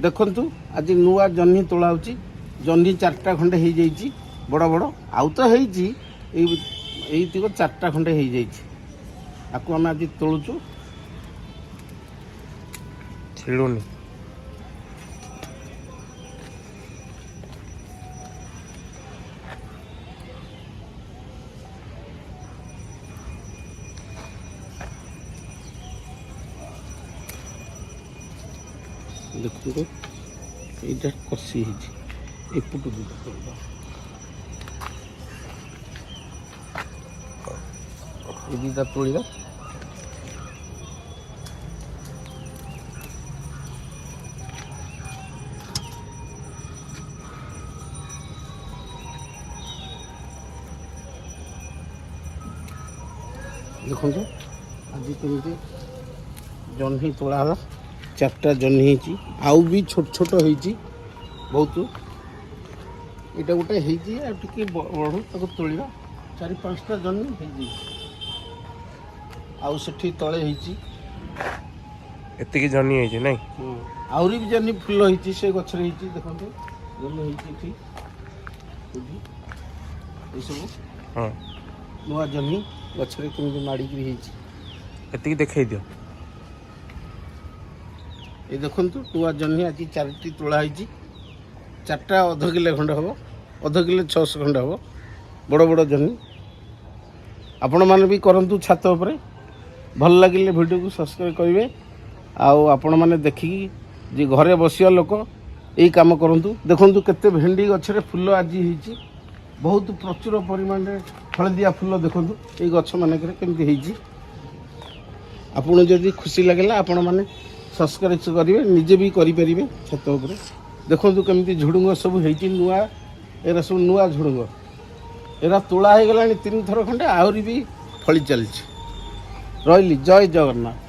देखंतु आज नुआ जह्नी तोला होची जह्नी 4टा खंडे हो जाइए बड़ बड़ आउ तो होती 4टा खंडे हो जाइए आपको आम आज तोलुचु छिड़ुनी देखो ये कषि एपटू दीटा तोड़ा देखो आज कमी जह्नी तोड़ा 4टा जह्नी आउ भी छोट छोट हो बहुत यहाँ गोटे बढ़ू ताको तोड़ा 4-5टा जह्नी आउ सेठी तले एतिकी जह्नी है नहीं आहरी भी जह्नी फुल होती से गचर देखो जह्नी ये सब हाँ नुआ जह्नी गचर कमी माड़ी एतिकी देखाई दियो ये देखु टुआ जह्नी आज 4टी तोड़ा 4टा अध किले खंड हम अध किले 600 खंड हम बड़ बड़ जह्नी आपण मैंने भी करूँ छात उपर भल लगे वीडियो को सब्सक्राइब करेंगे आपण मैंने देखिकी जे घरे बसिया लोक यही कम करूँ देखु केते भेंडी गचरे फुल आज हो बहुत प्रचुर परिमाण हलदिया फुल देखु ये गछ मानक केमती आपन जदि खुशी लगे आपण मैंने सब्सक्राइब करेंगे निजे भी करेंगे छत उपर देखो केमती झुड़ुंग सब होती नुआ एरा सब नुआ झुड़ुंग एरा तोड़ा हो गला 3 थर खंडे आहरी भी फली चलती रही जय जगन्नाथ।